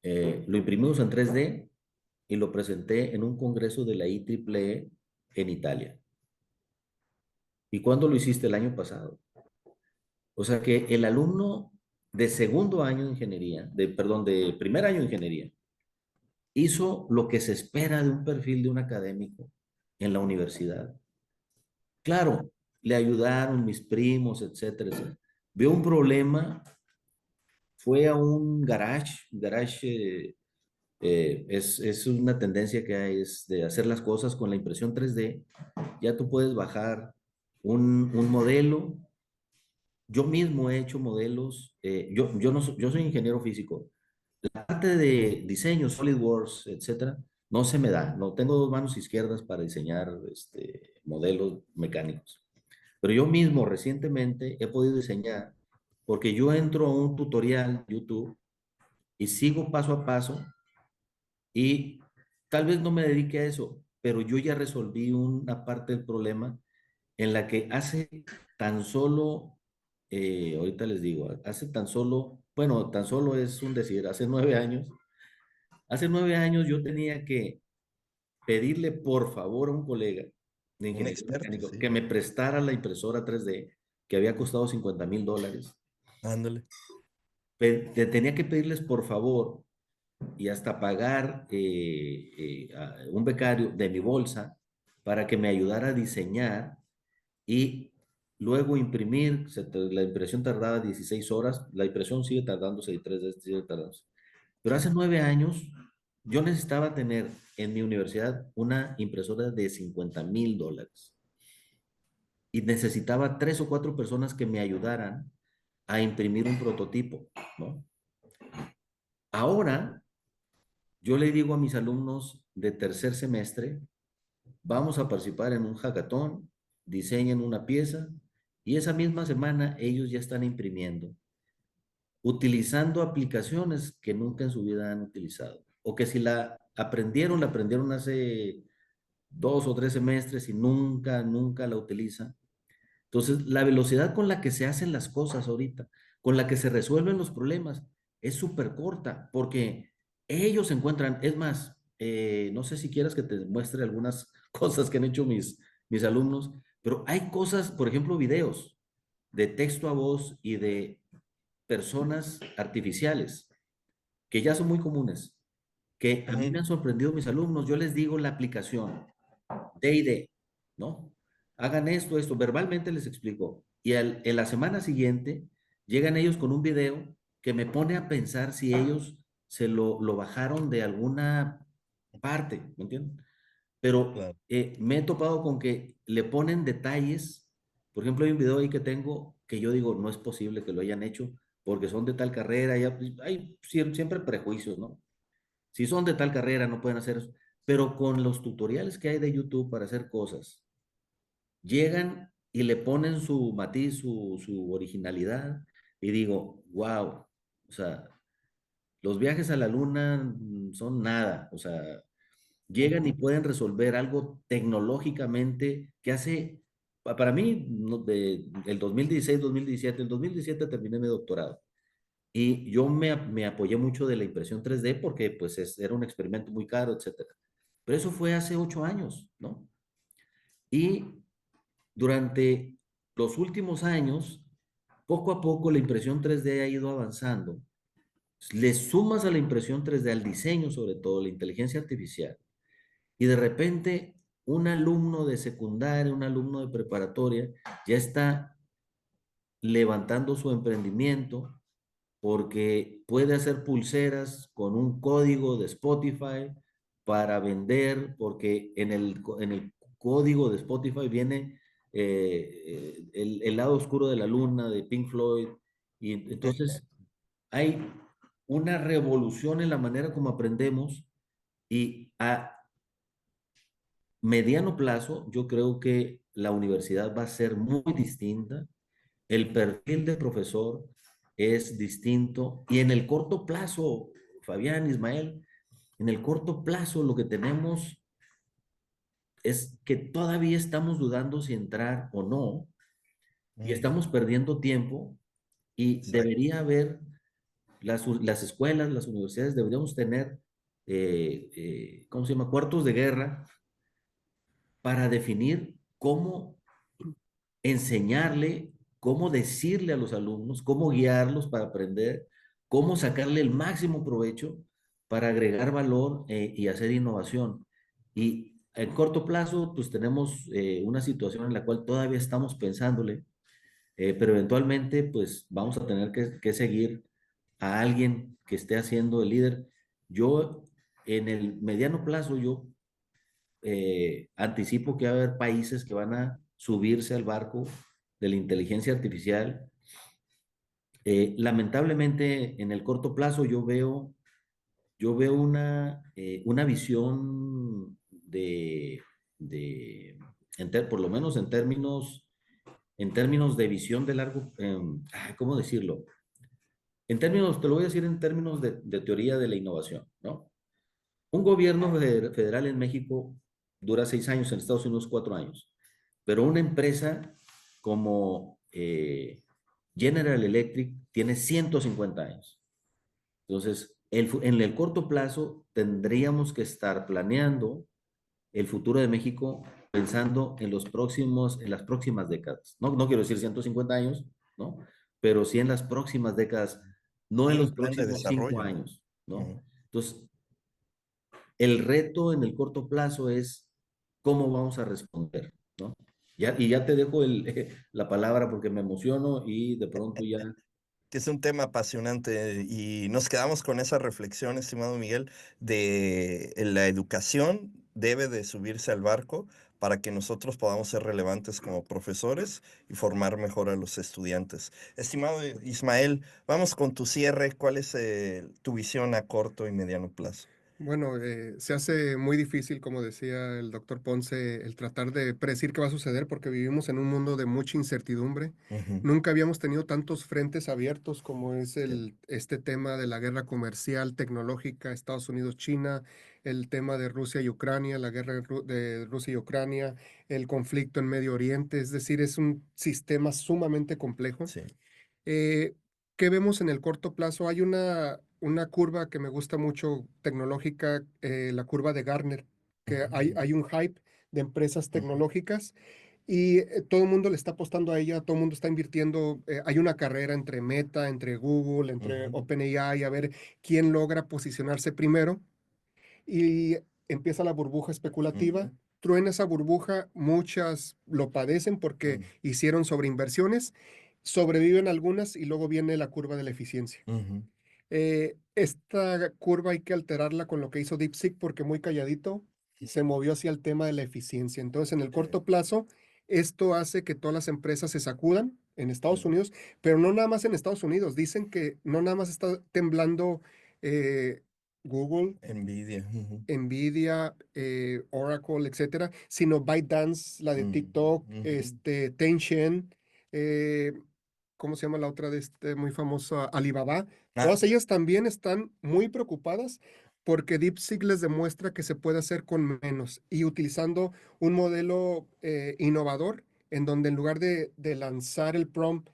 D: lo imprimimos en 3D y lo presenté en un congreso de la IEEE en Italia. ¿Y cuándo lo hiciste? El año pasado. O sea que el alumno de segundo año de ingeniería, perdón, de primer año de ingeniería, hizo lo que se espera de un perfil de un académico en la universidad. Claro, le ayudaron mis primos, etcétera, etcétera. Vio un problema, fue a un garage es una tendencia que hay, es de hacer las cosas con la impresión 3D. Ya tú puedes bajar un modelo. Yo mismo he hecho modelos. Yo, no, yo soy ingeniero físico. La parte de diseño, SolidWorks, etcétera, no se me da. No tengo dos manos izquierdas para diseñar modelos mecánicos. Pero yo mismo recientemente he podido diseñar porque yo entro a un tutorial YouTube y sigo paso a paso. Y tal vez no me dedique a eso, pero yo ya resolví una parte del problema en la que hace tan solo, ahorita les digo, hace tan solo, bueno, tan solo es un decir, hace 9 años yo tenía que pedirle por favor a un colega de
C: Un
D: ingeniería
C: experto,
D: mecánico
C: sí.
D: que me prestara la impresora 3D que había costado $50,000.
C: Ándale.
D: Tenía que pedirles por favor y hasta pagar a un becario de mi bolsa para que me ayudara a diseñar y luego imprimir. La impresión tardaba 16 horas, la impresión sigue tardándose 3 veces, sigue tardándose. Pero hace 9 años yo necesitaba tener en mi universidad una impresora de $50,000 y necesitaba 3 o 4 personas que me ayudaran a imprimir un prototipo, ¿no? Ahora yo le digo a mis alumnos de tercer semestre, vamos a participar en un hackathon, diseñen una pieza y esa misma semana ellos ya están imprimiendo, utilizando aplicaciones que nunca en su vida han utilizado o que si la aprendieron hace 2 o 3 semestres y nunca la utilizan. Entonces, la velocidad con la que se hacen las cosas ahorita, con la que se resuelven los problemas, es súper corta, porque ellos encuentran, es más, no sé si quieras que te muestre algunas cosas que han hecho mis alumnos, pero hay cosas, por ejemplo, videos de texto a voz y de personas artificiales, que ya son muy comunes, que a mí me han sorprendido mis alumnos. Yo les digo la aplicación, D&D, ¿no? Hagan esto, verbalmente les explico. Y en la semana siguiente llegan ellos con un video que me pone a pensar si ellos se lo bajaron de alguna parte, ¿me entienden? Pero
C: Claro.
D: me he topado con que le ponen detalles. Por ejemplo, hay un video ahí que tengo que yo digo, no es posible que lo hayan hecho porque son de tal carrera, ya, pues, hay siempre prejuicios, ¿no? Si son de tal carrera, no pueden hacer eso. Pero con los tutoriales que hay de YouTube para hacer cosas, llegan y le ponen su matiz, su originalidad, y digo, wow, o sea, los viajes a la luna son nada, o sea, llegan y pueden resolver algo tecnológicamente que hace, para mí, el 2016, 2017, el 2017 terminé mi doctorado. Y yo me apoyé mucho de la impresión 3D porque pues era un experimento muy caro, etcétera. Pero eso fue hace 8 años, ¿no? Y durante los últimos años, poco a poco la impresión 3D ha ido avanzando. Le sumas a la impresión 3D, al diseño sobre todo, la inteligencia artificial, y de repente un alumno de secundaria, un alumno de preparatoria, ya está levantando su emprendimiento porque puede hacer pulseras con un código de Spotify para vender, porque en el código de Spotify viene el lado oscuro de la luna de Pink Floyd, y entonces hay una revolución en la manera como aprendemos, y a mediano plazo yo creo que la universidad va a ser muy distinta, el perfil del profesor es distinto, y en el corto plazo, Fabián, Ismael, en el corto plazo lo que tenemos es que todavía estamos dudando si entrar o no, y estamos perdiendo tiempo, y
C: Exacto.
D: debería haber, las escuelas, las universidades deberíamos tener, ¿cómo se llama? Cuartos de guerra para definir cómo enseñarle, cómo decirle a los alumnos, cómo guiarlos para aprender, cómo sacarle el máximo provecho para agregar valor y hacer innovación. Y en corto plazo, pues tenemos una situación en la cual todavía estamos pensándole, pero eventualmente, pues vamos a tener que seguir a alguien que esté haciendo el líder. Yo, en el mediano plazo, yo anticipo que va a haber países que van a subirse al barco de la inteligencia artificial. Lamentablemente, en el corto plazo yo veo una visión por lo menos en términos de visión de largo, ¿cómo decirlo? Te lo voy a decir en términos de teoría de la innovación, ¿no? Un gobierno federal en México dura 6 años, en Estados Unidos 4 años, pero una empresa como General Electric tiene 150 años. Entonces, en el corto plazo tendríamos que estar planeando el futuro de México pensando en las próximas décadas. No, no quiero decir 150 años, ¿no? Pero sí en las próximas décadas, no
C: Y
D: en
C: un
D: los
C: plan de
D: próximos cinco
C: desarrollo.
D: años, ¿no?
C: Ujú.
D: Entonces, el reto en el corto plazo es cómo vamos a responder, ¿no? Y ya te dejo la palabra porque me emociono y de pronto ya.
C: Que es un tema apasionante y nos quedamos con esa reflexión, estimado Miguel, de la educación debe de subirse al barco para que nosotros podamos ser relevantes como profesores y formar mejor a los estudiantes. Estimado Ismael, vamos con tu cierre. ¿Cuál es tu visión a corto y mediano plazo?
E: Bueno, se hace muy difícil, como decía el doctor Ponce, el tratar de predecir qué va a suceder porque vivimos en un mundo de mucha incertidumbre.
C: Ujú.
E: Nunca habíamos tenido tantos frentes abiertos como es
C: Sí.
E: este tema de la guerra comercial, tecnológica, Estados Unidos-China, el tema de Rusia y Ucrania, la guerra de Rusia y Ucrania, el conflicto en Medio Oriente. Es decir, es un sistema sumamente complejo.
C: Sí.
E: Eh, ¿Qué vemos en el corto plazo? Hay una curva que me gusta mucho tecnológica, la curva de Gartner, que hay un hype de empresas
C: Ujú.
E: tecnológicas y todo el mundo le está apostando a ella, todo el mundo está invirtiendo. Hay una carrera entre Meta, entre Google, entre
C: Ujú.
E: OpenAI, a ver quién logra posicionarse primero y empieza la burbuja especulativa.
C: Ujú.
E: Truena esa burbuja, muchas lo padecen porque
C: Ujú.
E: hicieron sobreinversiones, sobreviven algunas y luego viene la curva de la eficiencia.
C: Ujú.
E: Esta curva hay que alterarla con lo que hizo DeepSeek porque muy calladito se movió hacia el tema de la eficiencia. Entonces, en el
C: Sí.
E: corto plazo, esto hace que todas las empresas se sacudan en Estados
C: Ujú.
E: Unidos, pero no nada más en Estados Unidos. Dicen que no nada más está temblando eh, Google,
C: Nvidia.
E: Nvidia, Oracle, etcétera, sino ByteDance, la de TikTok, Tencent, eh, ¿cómo se llama la otra de muy famosa? Alibaba.
C: Ah,
E: Todas ellas también están muy preocupadas porque DeepSeek les demuestra que se puede hacer con menos y utilizando un modelo innovador en donde en lugar de lanzar el prompt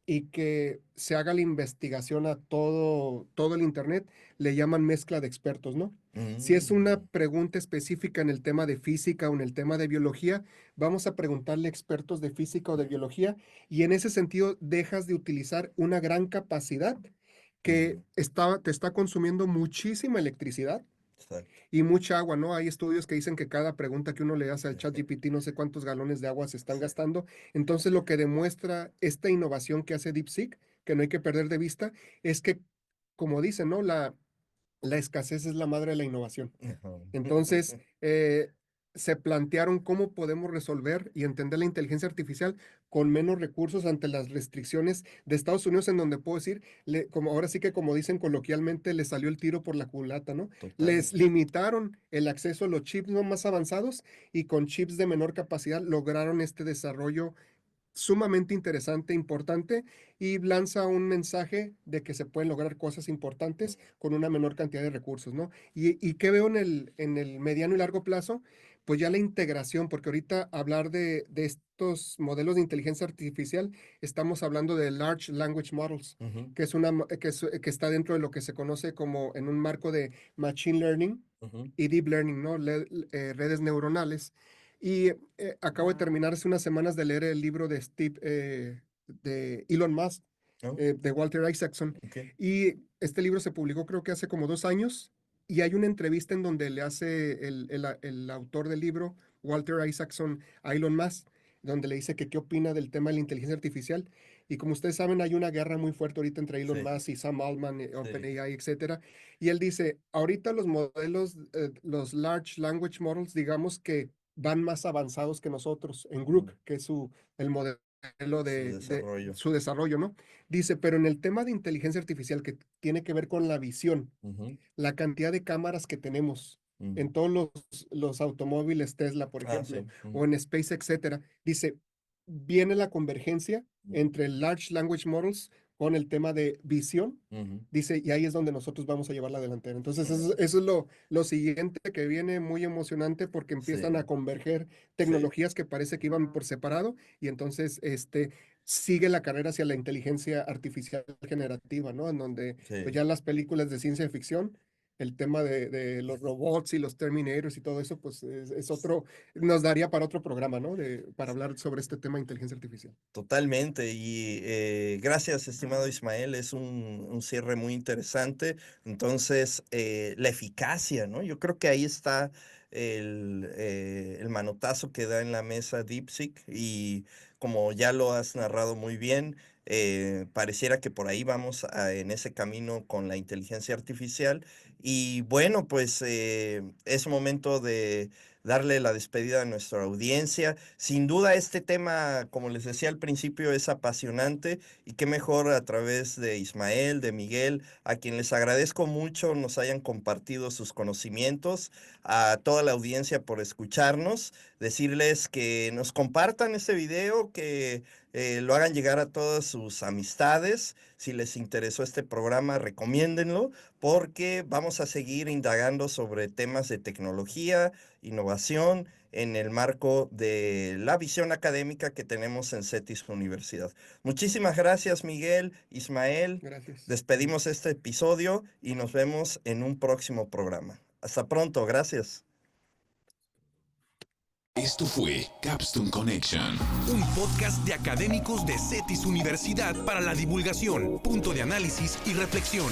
E: y que se haga la investigación a todo el Internet, le llaman mezcla de expertos, ¿no? Si es una pregunta específica en el tema de física o en el tema de biología, vamos a preguntarle a expertos de física o de biología y en ese sentido dejas de utilizar una gran capacidad que te está consumiendo muchísima electricidad
C: exacto.
E: y mucha agua, ¿no? Hay estudios que dicen que cada pregunta que uno le hace al
C: Sí.
E: ChatGPT, no sé cuántos galones de agua se están
C: Sí.
E: gastando. Entonces, lo que demuestra esta innovación que hace DeepSeek, que no hay que perder de vista, es que, como dicen, ¿no? La escasez es la madre de la innovación.
C: Ajá.
E: Entonces, se plantearon cómo podemos resolver y entender la inteligencia artificial con menos recursos ante las restricciones de Estados Unidos, en donde puedo decir, como ahora sí que como dicen coloquialmente, le salió el tiro por la culata, ¿no? Les
C: Totalmente.
E: limitaron el acceso a los chips no más avanzados y con chips de menor capacidad lograron este desarrollo sumamente interesante, importante, y lanza un mensaje de que se pueden lograr cosas importantes con una menor cantidad de recursos, ¿no? ¿Y qué veo en el mediano y largo plazo? Pues ya la integración, porque ahorita hablar de estos modelos de inteligencia artificial, estamos hablando de Large Language Models,
C: Ujú,
E: que que está dentro de lo que se conoce como en un marco de Machine Learning
C: ujú.
E: y Deep Learning, ¿no? Redes neuronales. Y acabo de terminar hace unas semanas de leer el libro de Elon Musk,
C: ¿No?
E: de Walter Isaacson.
C: Ok.
E: Y este libro se publicó creo que hace como 2 años. Y hay una entrevista en donde le hace el autor del libro, Walter Isaacson, a Elon Musk, donde le dice que qué opina del tema de la inteligencia artificial. Y como ustedes saben, hay una guerra muy fuerte ahorita entre Elon
C: Sí,
E: Musk y Sam Altman,
C: sí.
E: OpenAI, etcétera. Y él dice, ahorita los modelos, los Large Language Models, digamos que van más avanzados que nosotros en Grok, que es el modelo
C: Su
E: de
C: desarrollo.
E: su desarrollo, ¿no? Dice, pero en el tema de inteligencia artificial que tiene que ver con la visión,
C: Ujú,
E: la cantidad de cámaras que tenemos
C: ujú.
E: en todos los automóviles Tesla, por
C: Ah, sí.
E: ejemplo, o en Space, etcétera, dice, viene la convergencia entre Large Language Models con el tema de visión.
C: Ujú.
E: Dice, y ahí es donde nosotros vamos a llevar la delantera. Entonces,
C: Mm,
E: eso es lo siguiente que viene muy emocionante porque empiezan
C: sí,
E: a converger
C: sí,
E: tecnologías que parece que iban por separado y entonces sigue la carrera hacia la inteligencia artificial generativa, ¿no? En donde pues
C: sí.
E: ya las películas de ciencia ficción, el tema de los robots y los Terminators y todo eso, pues es otro, nos daría para otro programa, ¿no? Para hablar sobre este tema de inteligencia artificial.
C: Totalmente. Y gracias, estimado Ismael. Es un cierre muy interesante. Entonces, la eficacia, ¿no? Yo creo que ahí está el manotazo que da en la mesa DeepSeek. Y como ya lo has narrado muy bien, pareciera que por ahí vamos en ese camino con la inteligencia artificial. Y bueno, pues es momento de darle la despedida a nuestra audiencia. Sin duda este tema, como les decía al principio, es apasionante y qué mejor a través de Ismael, de Miguel, a quien les agradezco mucho nos hayan compartido sus conocimientos, a toda la audiencia por escucharnos, decirles que nos compartan este video, que lo hagan llegar a todas sus amistades. Si les interesó este programa, recomiéndenlo porque vamos a seguir indagando sobre temas de tecnología, innovación en el marco de la visión académica que tenemos en CETIS Universidad. Muchísimas gracias, Miguel, Ismael.
E: Gracias.
C: Despedimos este episodio y nos vemos en un próximo programa. Hasta pronto, gracias.
A: Esto fue Capstone Connection.
B: Un podcast de académicos de CETIS Universidad para la divulgación, punto de análisis y reflexión.